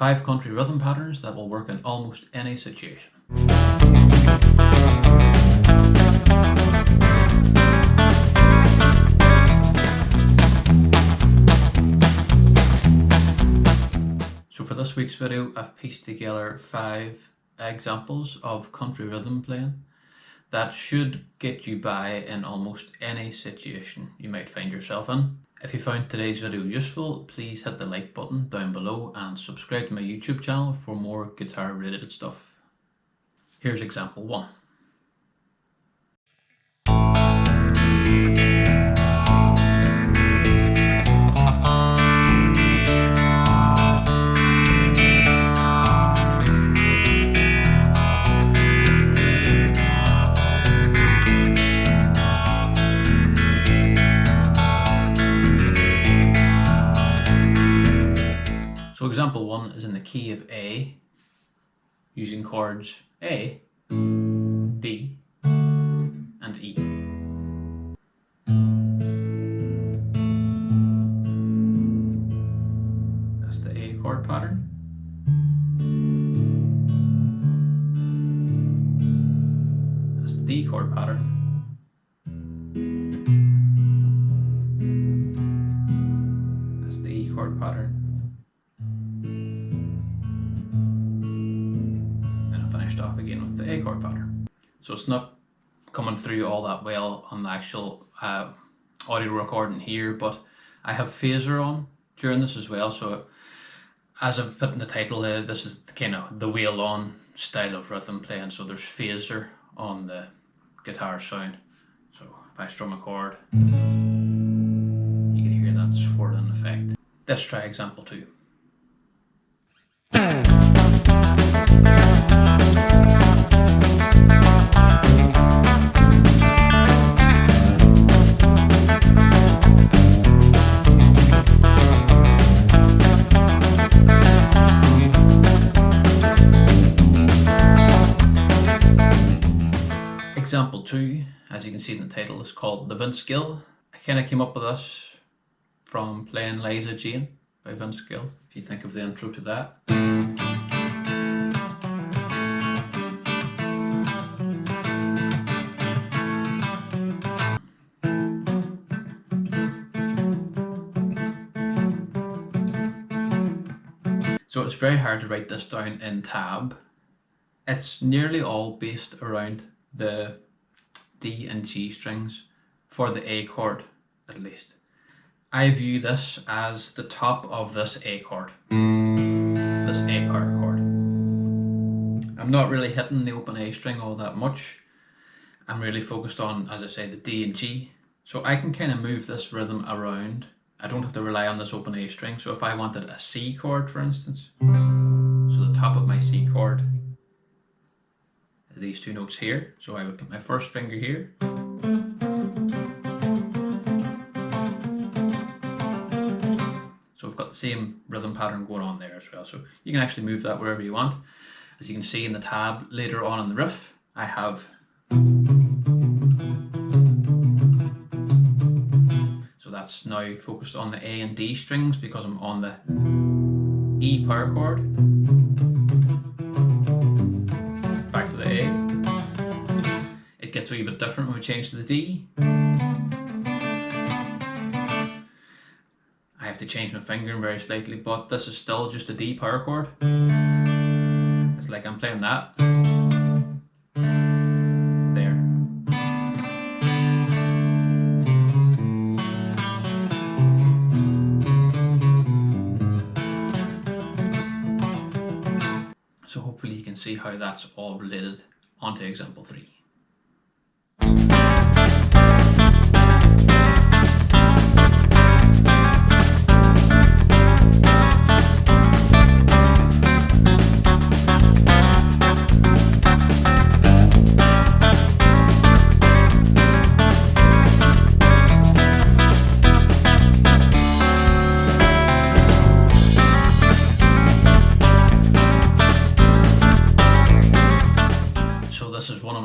5 country rhythm patterns that will work in almost any situation. So for this week's video, I've pieced together 5 examples of country rhythm playing that should get you by in almost any situation you might find yourself in. If you found today's video useful, please hit the like button down below and subscribe to my YouTube channel for more guitar related stuff. Here's example 1. So example 1 is in the key of A, using chords A, D, and E. That's the A chord pattern. That's the D chord pattern. That's the E chord pattern. Off again with the A chord pattern. So it's not coming through all that well on the actual audio recording here, but I have phaser on during this as well. So as I've put in the title, this is the kind of the wheel on style of rhythm playing. So there's phaser on the guitar sound. So if I strum a chord, you can hear that swirling effect. Let's try example 2. Example 2, as you can see in the title, is called The Vince Gill. I kind of came up with this from playing Liza Jane by Vince Gill, if you think of the intro to that. So it's very hard to write this down in tab. It's nearly all based around the D and G strings for the A chord, at least. I view this as the top of this A chord, this A power chord. I'm not really hitting the open A string all that much. I'm really focused on, as I say, the D and G. So I can kind of move this rhythm around. I don't have to rely on this open A string. So if I wanted a C chord, for instance, so the top of my C chord, these 2 notes here, so I would put my first finger here, so we've got the same rhythm pattern going on there as well. So you can actually move that wherever you want. As you can see in the tab later on in the riff, I have, so that's now focused on the A and D strings because I'm on the E power chord. It gets a wee bit different when we change to the D. I have to change my fingering very slightly, but this is still just a D power chord. It's like I'm playing that. There. So hopefully you can see how that's all related onto example 3.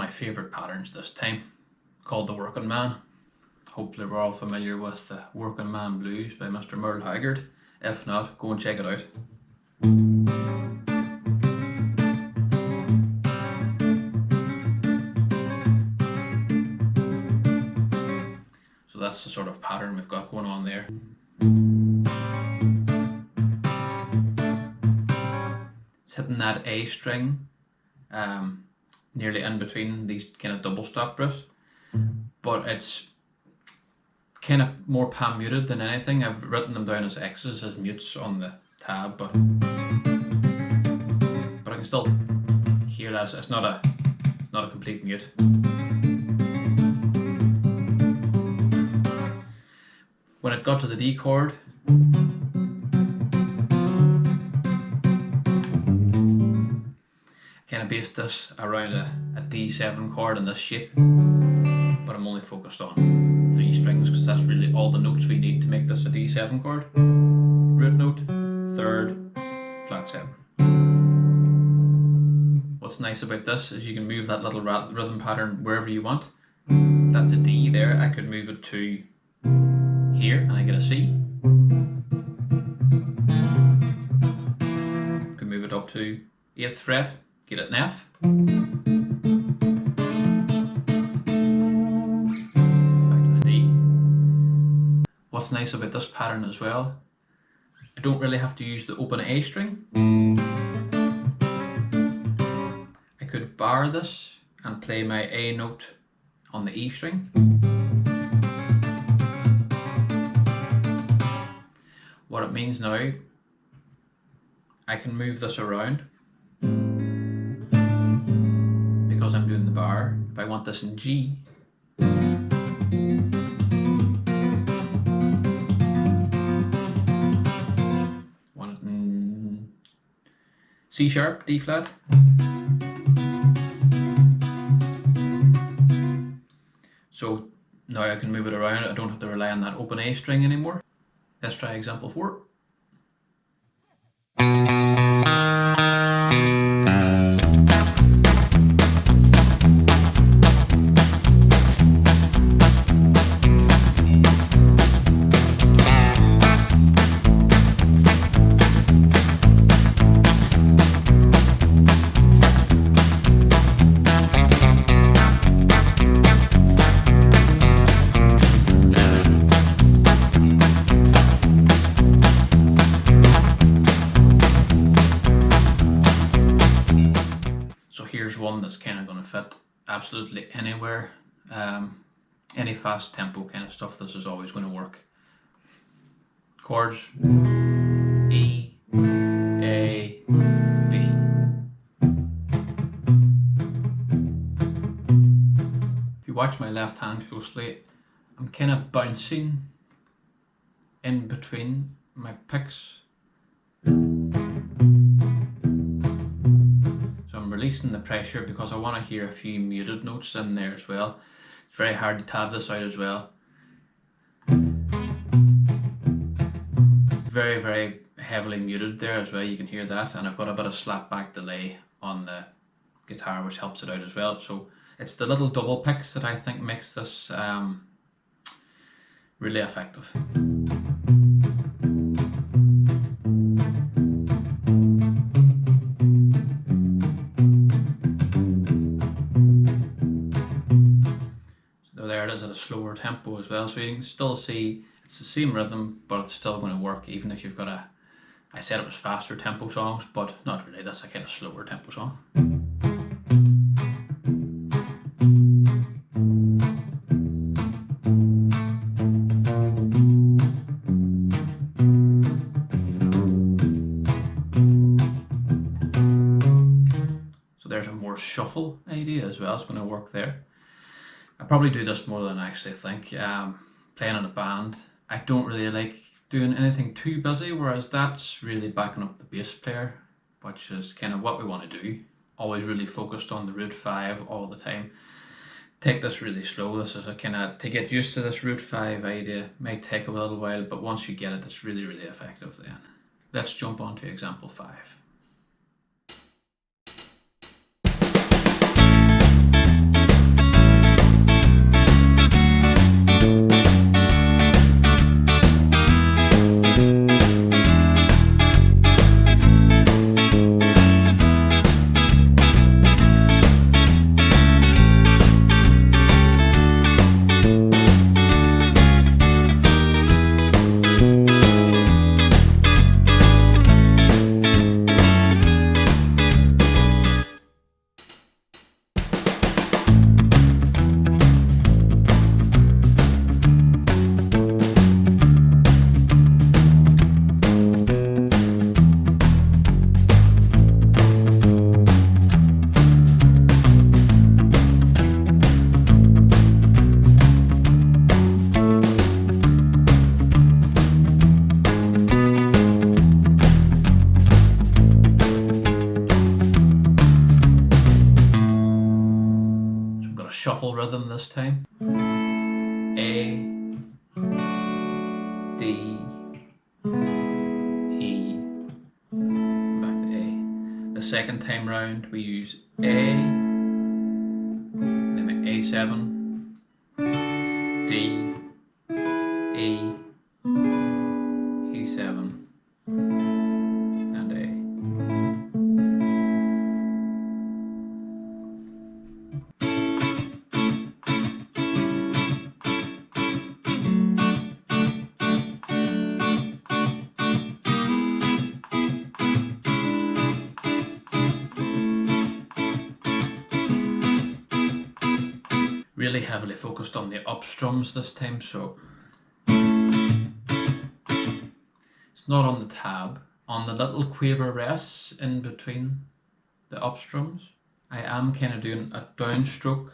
Favourite patterns this time, called The Working Man. Hopefully we're all familiar with the Working Man Blues by Mr. Merle Haggard. If not, go and check it out. that's the sort of pattern we've got going on there. It's hitting that A string nearly in between these kind of double stop riffs, but it's kind of more pan muted than anything. I've written them down as X's, as mutes on the tab, but I can still hear that it's not a complete mute. When it got to the D chord, kind of based this around a D7 chord in this shape, but I'm only focused on 3 strings because that's really all the notes we need to make this a D7 chord. Root note, 3rd, flat 7. What's nice about this is you can move that little rhythm pattern wherever you want. That's a D there, I could move it to here and I get a C. Could move it up to 8th fret, get it an F. Back to the D. What's nice about this pattern as well, I don't really have to use the open A string. I could bar this and play my A note on the E string. What it means now, I can move this around because I'm doing the bar. If I want this in G, want it in C sharp, D flat. So now I can move it around, I don't have to rely on that open A string anymore. Let's try example 4. One that's kind of going to fit absolutely anywhere, any fast tempo kind of stuff. This is always going to work. Chords, E, A, B. If you watch my left hand closely, I'm kind of bouncing in between my picks. Releasing the pressure because I want to hear a few muted notes in there as well. It's very hard to tab this out as well. Very, very heavily muted there as well, you can hear that, and I've got a bit of slap back delay on the guitar which helps it out as well. So it's the little double picks that I think makes this really effective. At a slower tempo as well, so you can still see it's the same rhythm, but it's still going to work even if you've got a, I said it was faster tempo songs, but not really, that's a kind of slower tempo song. So there's a more shuffle idea as well, it's going to work there. I probably do this more than I actually think. Playing in a band, I don't really like doing anything too busy, whereas that's really backing up the bass player, which is kind of what we want to do. Always really focused on the root 5 all the time. Take this really slow. This is a kind of, to get used to this root 5 idea might take a little while, but once you get it, it's really, really effective then. Let's jump on to example 5. shuffle rhythm this time. A, D, E, back to A. The second time round we use A, then A7, D, E, E7, and A. Really heavily focused on the up strums this time, so it's not on the tab. On the little quaver rests in between the up strums, I am kind of doing a downstroke,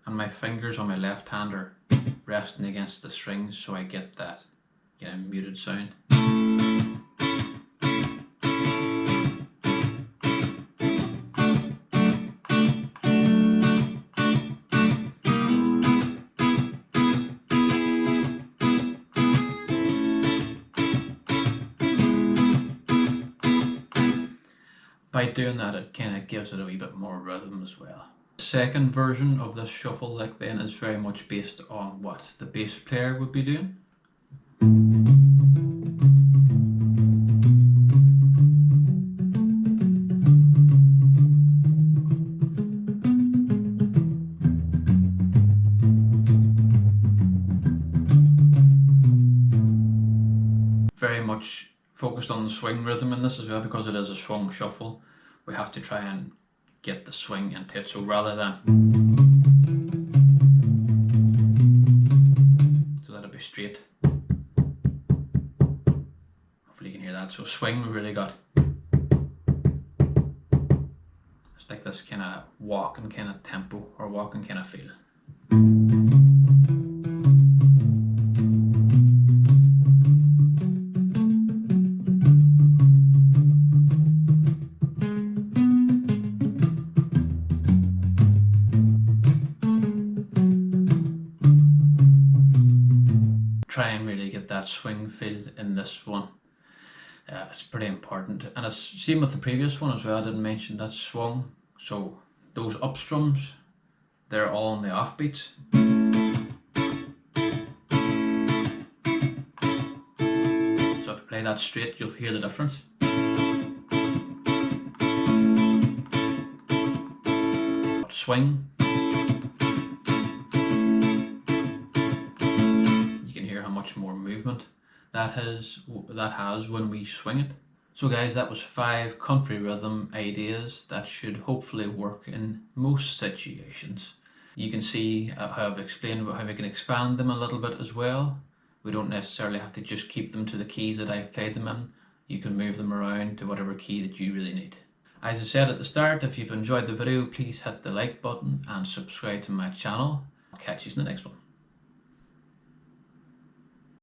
and my fingers on my left hand are resting against the strings, so I get that kind of muted sound. By doing that, it kind of gives it a wee bit more rhythm as well. The second version of this shuffle lick then is very much based on what the bass player would be doing. Very much focused on the swing rhythm in this as well, because it is a swung shuffle. We have to try and get the swing into it, so rather than, so that'll be straight. Hopefully you can hear that. So swing, we really got, it's like this kind of walking kind of tempo, or walking kind of feel. Try and really get that swing feel in this one. It's pretty important, and it's same with the previous one as well. I didn't mention that swung, so those up strums, they're all on the offbeats. So if you play that straight, you'll hear the difference. Swing, much more movement that has when we swing it. So guys, that was 5 country rhythm ideas that should hopefully work in most situations. You can see how I've explained about how we can expand them a little bit as well. We don't necessarily have to just keep them to the keys that I've played them in. You can move them around to whatever key that you really need. As I said at the start, if you've enjoyed the video, please hit the like button and subscribe to my channel. I'll catch you in the next one.